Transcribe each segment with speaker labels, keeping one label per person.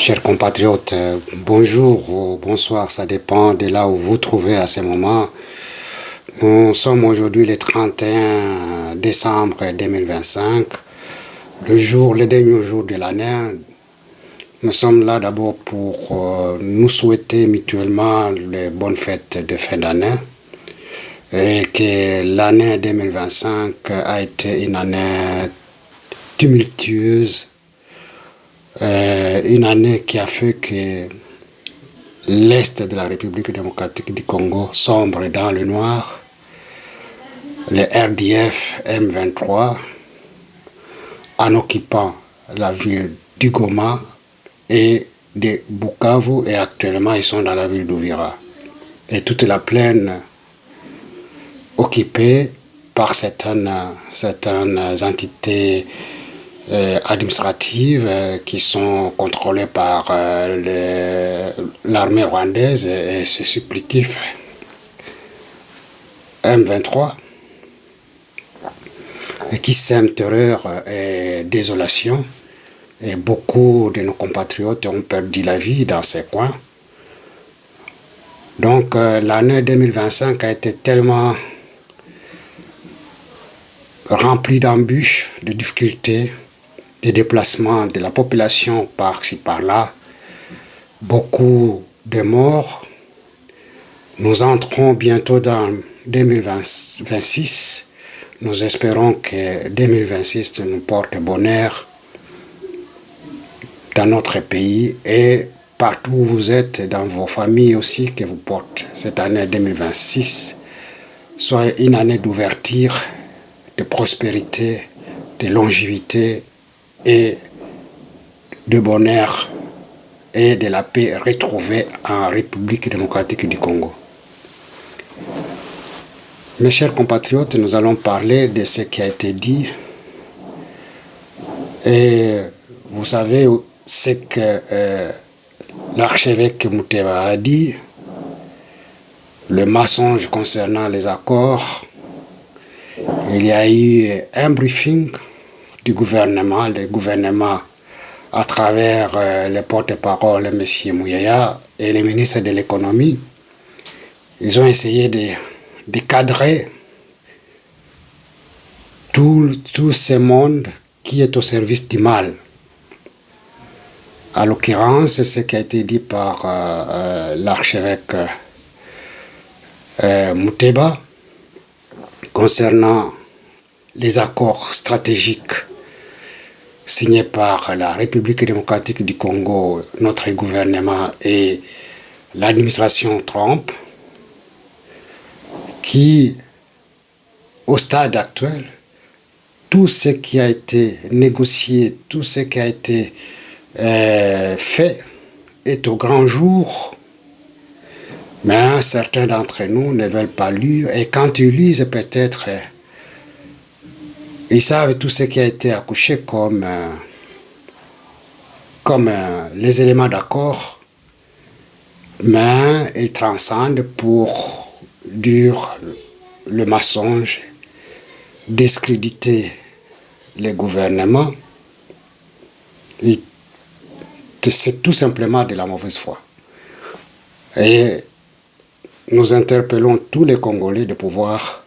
Speaker 1: Chers compatriotes, bonjour ou bonsoir, ça dépend de là où vous vous trouvez à ce moment. Nous sommes aujourd'hui le 31 décembre 2025, le dernier jour de l'année. Nous sommes là d'abord pour nous souhaiter mutuellement les bonnes fêtes de fin d'année et que l'année 2025 a été une année tumultueuse, une année qui a fait que l'Est de la République démocratique du Congo sombre dans le noir, le RDF M23 en occupant la ville du Goma et de Bukavu, et actuellement ils sont dans la ville d'Uvira. Et toute la plaine occupée par certaines entités administratives qui sont contrôlées par l'armée rwandaise et ses supplétifs M23, et qui sèment terreur et désolation. Et beaucoup de nos compatriotes ont perdu la vie dans ces coins. Donc l'année 2025 a été tellement remplie d'embûches, de difficultés, de déplacements de la population par-ci par-là, beaucoup de morts. Nous entrons bientôt dans 2026. Nous espérons que 2026 nous porte bonheur dans notre pays et partout où vous êtes, dans vos familles aussi, que vous porte cette année 2026 soit une année d'ouverture, de prospérité, de longévité et de bonheur et de la paix retrouvée en République démocratique du Congo. Mes chers compatriotes, nous allons parler de ce qui a été dit. Et vous savez ce que l'archevêque Mouteba a dit, le mensonge concernant les accords. Il y a eu un briefing du gouvernement, à travers le porte-parole M. Mouyaya et le ministre de l'économie. Ils ont essayé de cadrer tout ce monde qui est au service du mal. À l'occurrence, c'est ce qui a été dit par l'archevêque Mouteba concernant les accords stratégiques signés par la République démocratique du Congo, notre gouvernement et l'administration Trump, qui, au stade actuel, tout ce qui a été négocié, tout ce qui a été fait est au grand jour, mais certains d'entre nous ne veulent pas lire, et quand ils lisent, peut-être, ils savent tout ce qui a été accouché comme les éléments d'accord, mais ils transcendent pour dire le mensonge, discréditer les gouvernements. C'est tout simplement de la mauvaise foi. Et nous interpellons tous les Congolais de pouvoir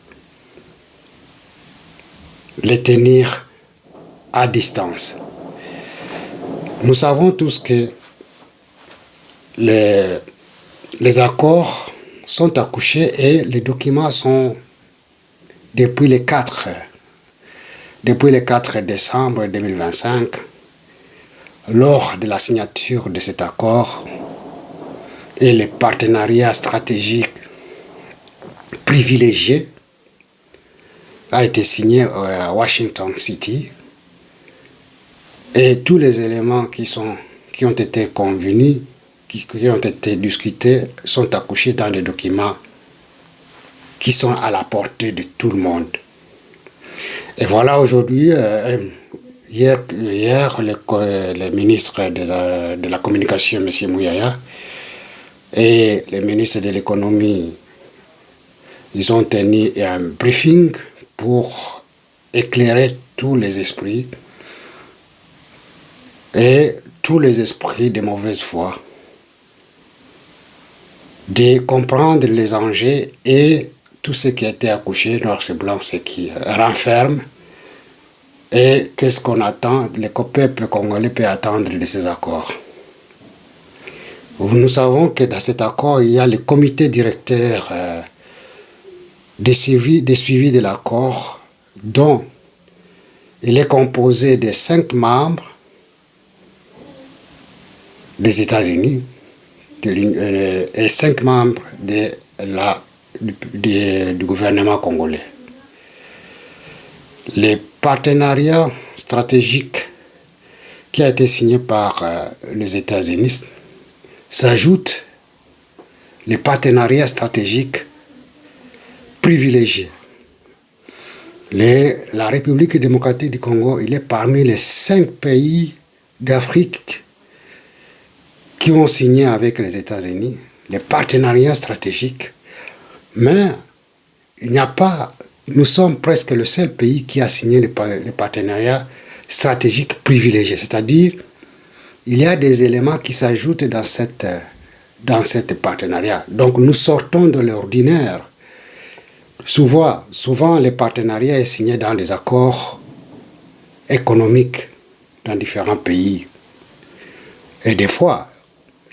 Speaker 1: les tenir à distance. Nous savons tous que les accords sont accouchés et les documents sont depuis le 4 décembre 2025, lors de la signature de cet accord et le partenariat stratégique privilégié a été signé à Washington City, et tous les éléments qui ont été convenus, qui ont été discutés, sont accouchés dans des documents qui sont à la portée de tout le monde. Et voilà, aujourd'hui, hier le ministre de la Communication, M. Mouyaya, et le ministre de l'Économie, ils ont tenu un briefing pour éclairer tous les esprits. Et tous les esprits de mauvaise foi de comprendre les enjeux et tout ce qui a été accouché, noir c'est blanc, ce qui renferme, et qu'est-ce qu'on attend, le peuple congolais peut attendre de ces accords. Nous savons que dans cet accord, il y a le comité directeur de suivi de l'accord, dont il est composé de 5 membres des États-Unis et 5 membres du gouvernement congolais. Le partenariat stratégique qui a été signé par les États-Unis s'ajoute les partenariats stratégiques privilégiés. La République démocratique du Congo, il est parmi les 5 pays d'Afrique qui ont signé avec les États-Unis les partenariats stratégiques. Mais il n'y a pas, nous sommes presque le seul pays qui a signé les partenariats stratégiques privilégiés. C'est-à-dire, il y a des éléments qui s'ajoutent dans cette partenariat. Donc nous sortons de l'ordinaire. Souvent, les partenariats sont signés dans des accords économiques dans différents pays. Et des fois,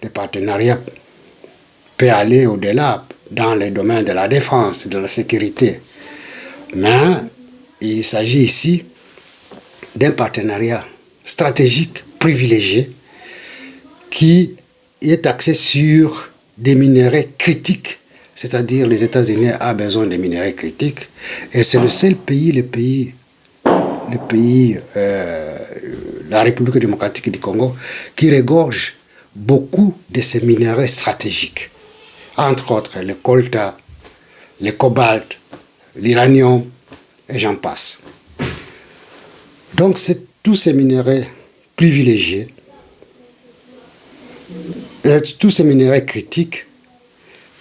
Speaker 1: les partenariats peuvent aller au-delà dans les domaines de la défense, de la sécurité. Mais il s'agit ici d'un partenariat stratégique privilégié qui est axé sur des minerais critiques, c'est-à-dire les États-Unis ont besoin de minerais critiques, et c'est le seul pays, la République démocratique du Congo, qui regorge beaucoup de ces minerais stratégiques, entre autres le coltan, le cobalt, l'uranium, et j'en passe. Donc c'est tous ces minerais privilégiés, tous ces minerais critiques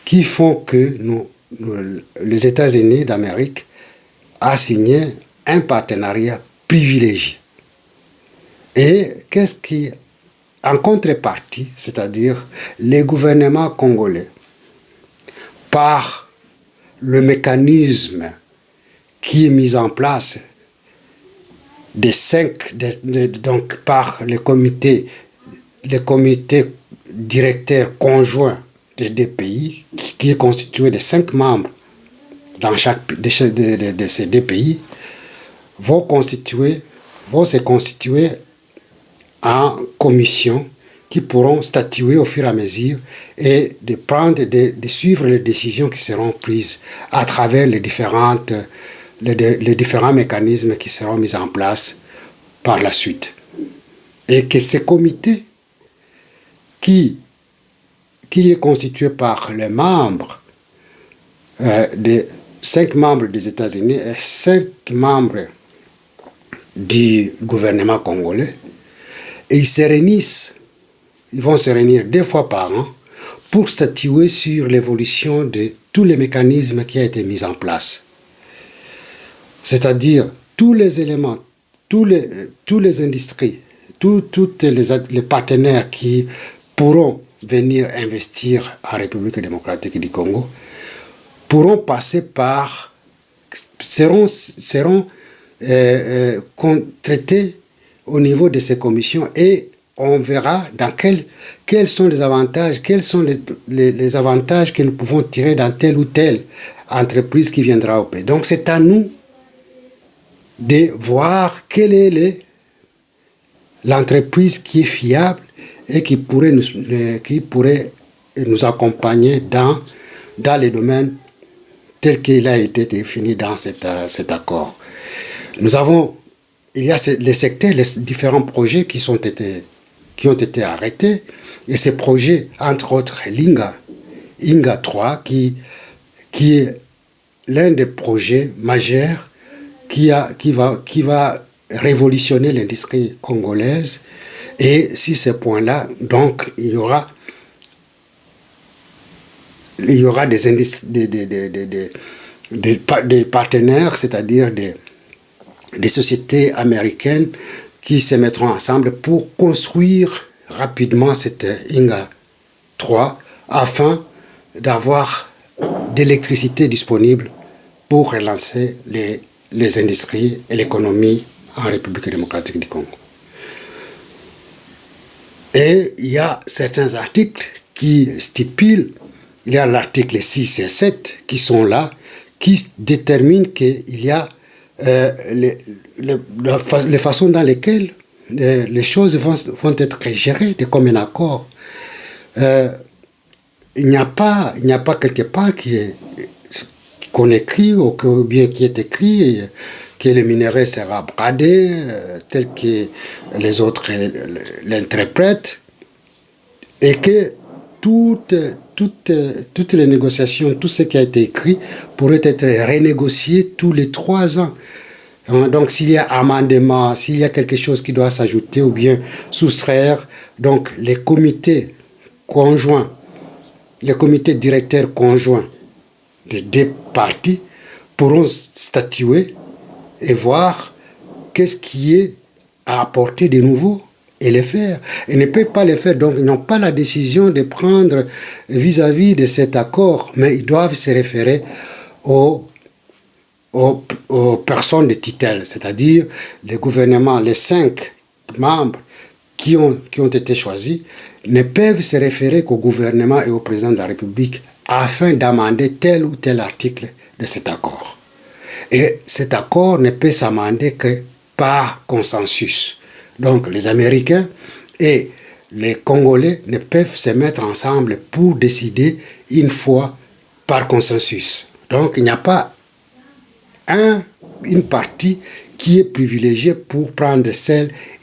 Speaker 1: qui font que les États-Unis d'Amérique ont signé un partenariat privilégié. Et qu'est-ce qui, en contrepartie, c'est-à-dire les gouvernements congolais, par le mécanisme qui est mis en place donc par le comité directeur conjoint des 2 pays, qui est constitué de 5 membres dans chaque de ces 2 pays, vont se constituer en commission qui pourront statuer au fur et à mesure et de suivre les décisions qui seront prises à travers les différents mécanismes qui seront mis en place par la suite. Et que ces comités qui est constitué par les membres, 5 membres des États-Unis et 5 membres du gouvernement congolais, et ils vont se réunir 2 fois par an pour statuer sur l'évolution de tous les mécanismes qui ont été mis en place. C'est-à-dire tous les éléments, tous les industries, tous les partenaires qui pourront venir investir en République démocratique du Congo seront traités au niveau de ces commissions, et on verra dans quels sont les avantages, quels sont les avantages que nous pouvons tirer dans telle ou telle entreprise qui viendra au pays. Donc c'est à nous de voir quelle est l'entreprise qui est fiable et qui pourrait nous accompagner dans les domaines tels qu'il a été défini dans cet accord. Il y a les secteurs, les différents projets qui ont été arrêtés, et ces projets, entre autres Inga 3, qui est l'un des projets majeurs qui va révolutionner l'industrie congolaise. Et si ce point-là, donc il y aura des partenaires, c'est-à-dire des sociétés américaines qui se mettront ensemble pour construire rapidement cette Inga 3 afin d'avoir d'électricité disponible pour relancer les industries et l'économie en République démocratique du Congo. Et il y a certains articles qui stipulent, il y a l'article 6 et 7 qui sont là, qui déterminent qu'il y a les façons dans lesquelles les choses vont être gérées de commun accord. Il n'y a pas quelque part qu'on écrit ou bien qui est écrit que le minerai sera bradé tel que les autres l'interprètent et que toutes les négociations, tout ce qui a été écrit pourrait être renégocié tous les 3 ans. Donc s'il y a amendement, s'il y a quelque chose qui doit s'ajouter ou bien soustraire, donc les comités conjoints, les comités directeurs conjoints des 2 parties pourront statuer et voir qu'est-ce qui est à apporter de nouveau et le faire. Ils ne peuvent pas le faire, donc ils n'ont pas la décision de prendre vis-à-vis de cet accord, mais ils doivent se référer aux personnes de tutelle, c'est-à-dire les gouvernements, les 5 membres qui ont été choisis, ne peuvent se référer qu'au gouvernement et au président de la République afin d'amender tel ou tel article de cet accord. Et cet accord ne peut s'amender que par consensus. Donc les Américains et les Congolais ne peuvent se mettre ensemble pour décider une fois par consensus. Donc il n'y a pas une partie qui est privilégiée pour prendre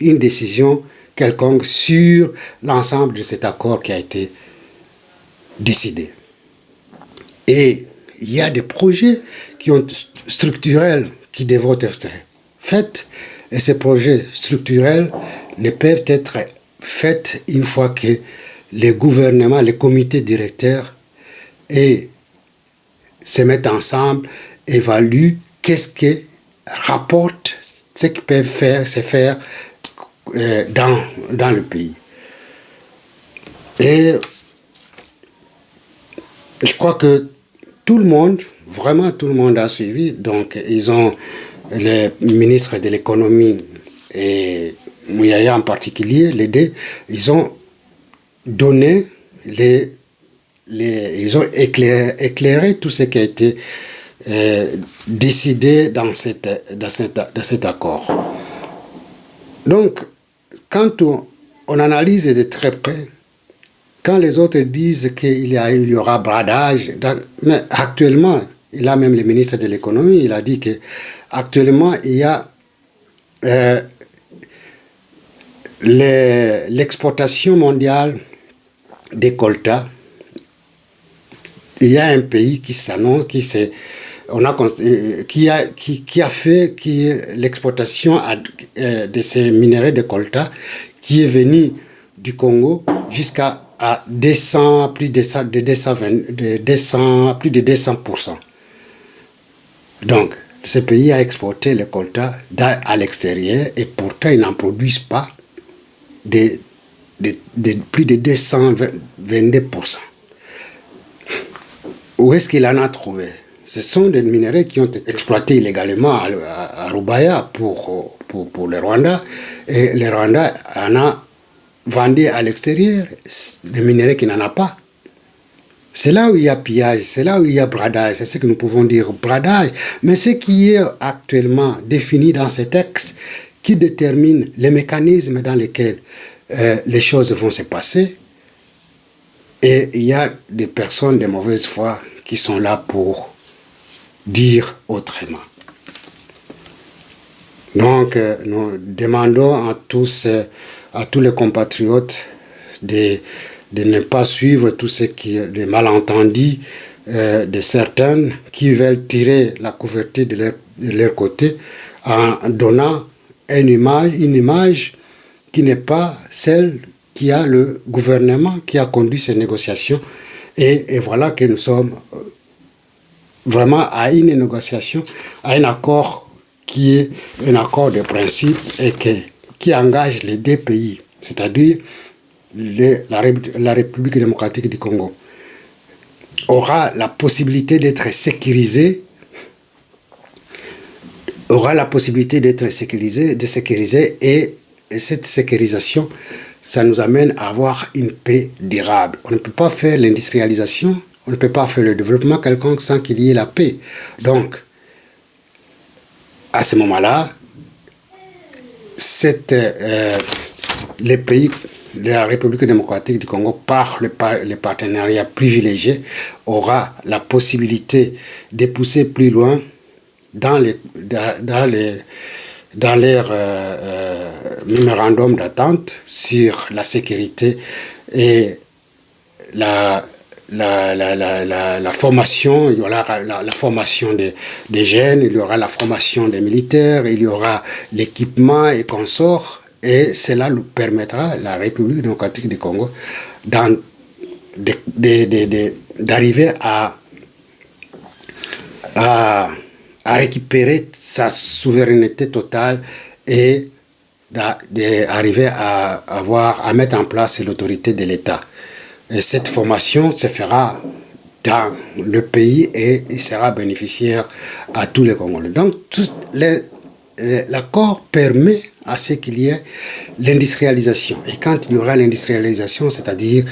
Speaker 1: une décision quelconque sur l'ensemble de cet accord qui a été décidé. Et il y a des projets structurels qui devront être faits, et ces projets structurels ne peuvent être faits une fois que les gouvernements, les comités directeurs se mettent ensemble, évaluent qu'est-ce qui rapporte, ce qu'ils peuvent se faire dans le pays. Et je crois que tout le monde, vraiment tout le monde a suivi. Donc ils ont, les ministres de l'économie et Mouyaya en particulier, les 2, ils ont donné ils ont éclairé tout ce qui a été décidé dans cet accord. Donc, quand on analyse de très près, quand les autres disent qu'il y aura bradage, mais actuellement, il a même le ministre de l'économie, il a dit que actuellement il y a l'exportation mondiale des coltas. Il y a un pays qui s'annonce, qui a fait l'exportation de ces minerais de colta qui est venu du Congo jusqu'à plus de 200%. Donc, ce pays a exporté le colta à l'extérieur et pourtant ils n'en produisent pas de plus de 222%. Où est-ce qu'il en a trouvé? Ce sont des minerais qui ont été exploités illégalement à Rubaya pour le Rwanda, et le Rwanda en a vendu à l'extérieur des minerais qui n'en a pas. C'est là où il y a pillage, c'est là où il y a bradage, c'est ce que nous pouvons dire, bradage. Mais ce qui est actuellement défini dans ces textes, qui détermine les mécanismes dans lesquels les choses vont se passer, et il y a des personnes de mauvaise foi qui sont là pour dire autrement. Donc, nous demandons à tous les compatriotes de ne pas suivre tout ce qui est des malentendus de certains qui veulent tirer la couverture de leur côté en donnant une image qui n'est pas celle qui a le gouvernement qui a conduit ces négociations. Et voilà que nous sommes vraiment à une négociation, à un accord qui est un accord de principe et qui engage les 2 pays. C'est-à-dire la République démocratique du Congo aura la possibilité d'être sécurisée, et cette sécurisation, ça nous amène à avoir une paix durable. On ne peut pas faire l'industrialisation, on ne peut pas faire le développement quelconque sans qu'il y ait la paix. Donc, à ce moment-là, les pays de la République démocratique du Congo, par les partenariats privilégiés, aura la possibilité de pousser plus loin dans leur mémorandum d'attente sur la sécurité et la formation. Il y aura la formation des jeunes, il y aura la formation des militaires, il y aura l'équipement et consorts, et cela nous permettra, la République démocratique du Congo, d'arriver à récupérer sa souveraineté totale et d'arriver à mettre en place l'autorité de l'État. Et cette formation se fera dans le pays et il sera bénéficiaire à tous les Congolais. Donc, l'accord permet à ce qu'il y ait l'industrialisation. Et quand il y aura l'industrialisation, c'est-à-dire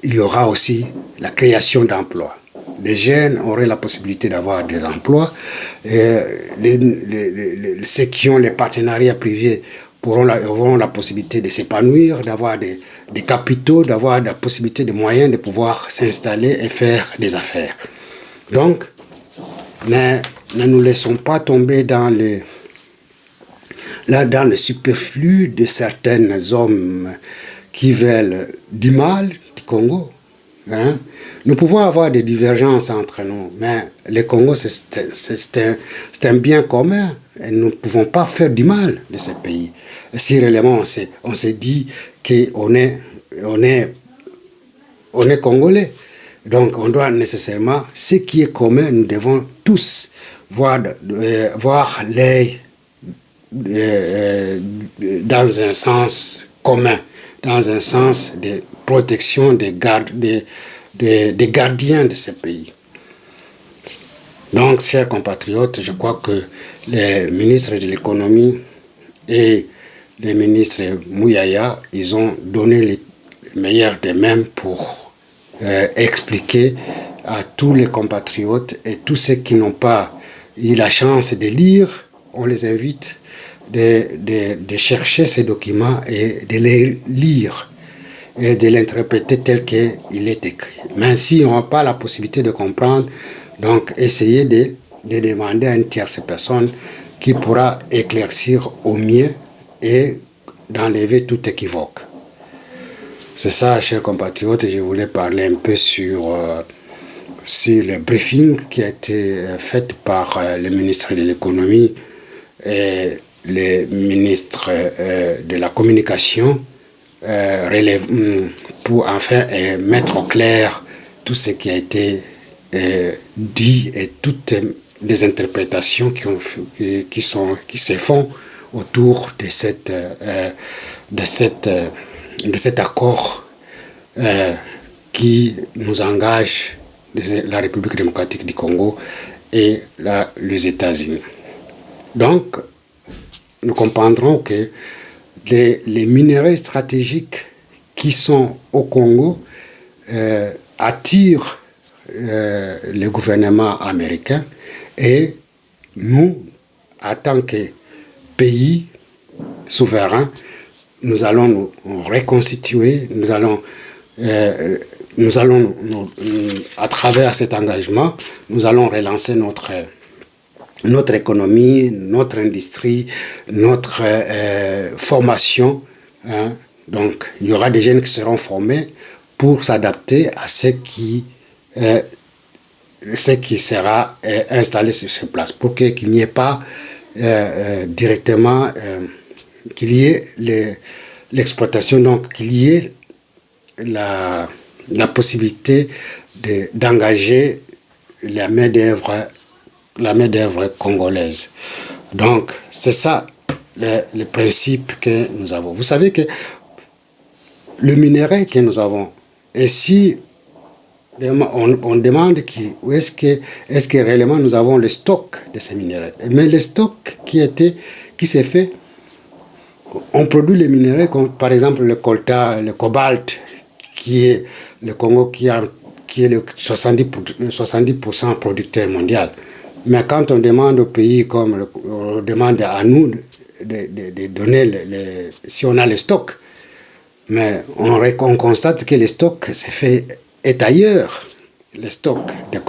Speaker 1: il y aura aussi la création d'emplois. Les jeunes auraient la possibilité d'avoir des emplois. Ceux qui ont les partenariats privés auront la possibilité de s'épanouir, d'avoir des capitaux, d'avoir la possibilité, des moyens de pouvoir s'installer et faire des affaires. Donc, ne nous laissons pas tomber dans le superflu de certains hommes qui veulent du mal du Congo. Hein? Nous pouvons avoir des divergences entre nous, mais le Congo, c'est un bien commun. Et nous ne pouvons pas faire du mal de ce pays. Et si réellement on s'est dit qu'on est Congolais, donc on doit nécessairement, ce qui est commun, nous devons tous voir les dans un sens commun, dans un sens de protection des gardiens de ce pays. Donc, chers compatriotes, je crois que les ministres de l'économie et les ministres Mouyaya, ils ont donné les meilleurs d'eux-mêmes pour expliquer à tous les compatriotes et tous ceux qui n'ont pas eu la chance de lire, on les invite de chercher ces documents et de les lire et de l'interpréter tel qu'il est écrit. Mais si on n'a pas la possibilité de comprendre, donc essayez de demander à une tierce personne qui pourra éclaircir au mieux et d'enlever tout équivoque. C'est ça, chers compatriotes, je voulais parler un peu sur le briefing qui a été fait par le ministre de l'économie et le ministre de la communication pour enfin mettre au clair tout ce qui a été dit et toutes les interprétations qui se font autour de cet accord qui nous engage la République démocratique du Congo et les États-Unis. Donc, nous comprendrons que les minerais stratégiques qui sont au Congo attirent le gouvernement américain, et nous, en tant que pays souverain, nous allons nous reconstituer, nous allons à travers cet engagement, nous allons relancer notre économie, notre industrie, notre formation. Hein. Donc, il y aura des jeunes qui seront formés pour s'adapter à ce qui sera installé sur ces places, pour qu'il n'y ait pas directement, qu'il y ait l'exploitation, donc qu'il y ait la possibilité d'engager la main-d'œuvre congolaise. Donc, c'est ça le principe que nous avons. Vous savez que le minerai que nous avons. Et si on demande où est-ce que réellement nous avons le stock de ces minéraux. Mais le stock qui s'est fait, on produit les minéraux comme par exemple le coltan, le cobalt, qui est le Congo qui est le 70% producteur mondial. Mais quand on demande aux pays comme on demande à nous de donner si on a le stock, mais on constate que le stock est ailleurs. Le stock de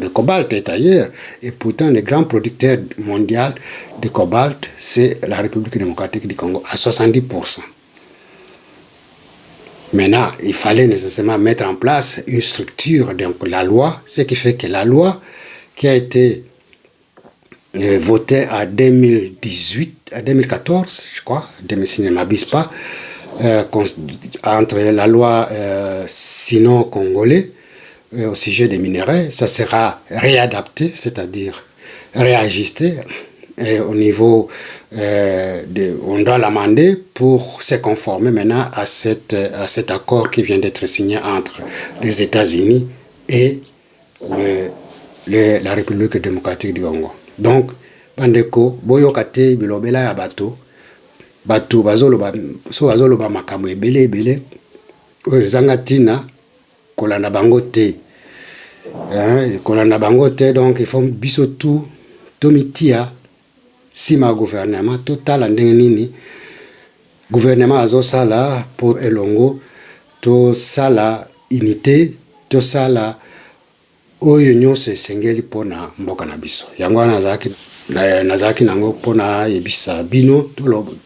Speaker 1: cobalt est ailleurs. Et pourtant, le grand producteur mondial de cobalt, c'est la République démocratique du Congo, à 70%. Maintenant, il fallait nécessairement mettre en place une structure, donc la loi, ce qui fait que la loi qui a été votée en 2014, je crois, si je ne m'abuse pas, entre la loi sino-congolais au sujet des minéraux, ça sera réadapté, c'est-à-dire réajusté. Et au niveau, on doit l'amender pour se conformer maintenant à cet accord qui vient d'être signé entre les États-Unis et la République démocratique du Congo. Donc, bandeko, boyokate bilobela ya bato bazoloba makambo ebele oyo ezanga ntina kolanda bango te. Kolanda bango te, donc il faut biso tout tomitia sima gouvernement totala ndenge nini gouvernement azosala pour elongo tosala unité, tosala oyo nyonso esengeli mpona mboka na biso. Yango wana nazalaki nango mpona yebisa bino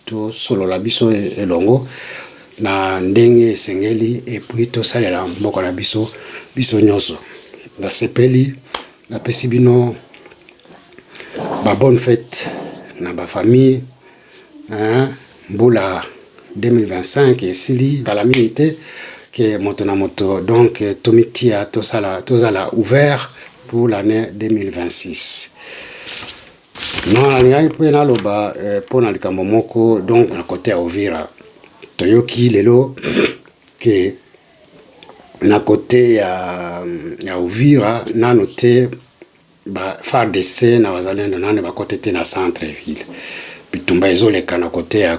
Speaker 1: tosolola biso elongo na ndenge esengeli epuis tosalela mboka na biso nyonso. Nasepeli napesi bino ba bonne fête na ba famille, mbula 2025 esili kala minute que moto na moto, donc tomitia tozala ouvert pour l'année 2026. Non, nalingai pe naloba pona likambo moko, donc na côté ya Uvira toyoki lelo ke na côté ya Uvira nano te ba FARDC na wazalendo nane ba côté te na centre ville. Bitumba ezoleka na côté ya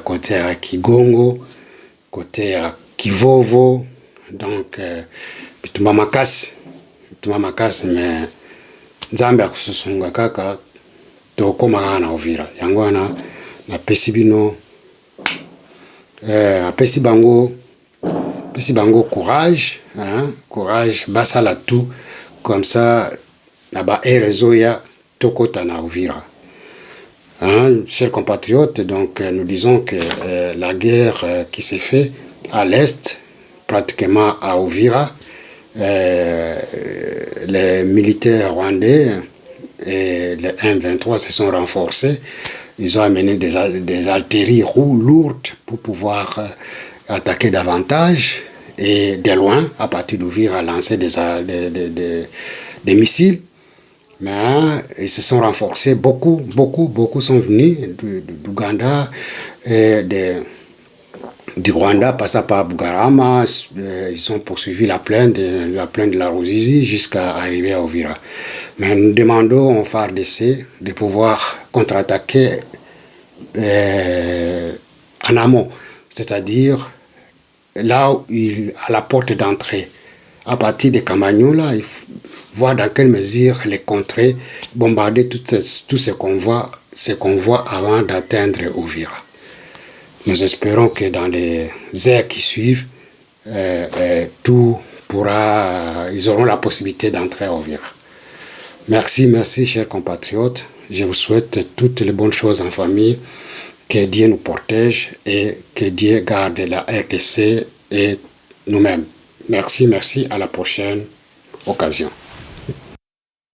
Speaker 1: Kigongo, côté ya Kivovo, donc bitumba makasi mais nzambe akususunga kaka tokoma na Uvira. Yango wana na pesi bino apesi bango courage, courage, basala tout comme ça na ba réseau ya tokota na Uvira. Chers compatriotes, donc nous disons que la guerre qui s'est faite à l'est, pratiquement à Uvira, les militaires rwandais et les M23 se sont renforcés. Ils ont amené des artilleries lourdes pour pouvoir attaquer davantage et de loin, à partir d'Uvira, lancer des missiles. Mais ils se sont renforcés, beaucoup sont venus d'Ouganda et du Rwanda, passant par Bugarama. Ils ont poursuivi la plaine de la Ruzizi jusqu'à arriver à Uvira. Mais nous demandons aux FARDC de pouvoir contre-attaquer en amont, c'est-à-dire là où à la porte d'entrée, à partir de Kamanyola, il faut voir dans quelle mesure les contrer, bombarder tout ce qu'on voit avant d'atteindre Uvira. Nous espérons que dans les heures qui suivent, ils auront la possibilité d'entrer à Uvira. Merci, chers compatriotes. Je vous souhaite toutes les bonnes choses en famille. Que Dieu nous protège et que Dieu garde la RDC et nous-mêmes. Merci, à la prochaine occasion.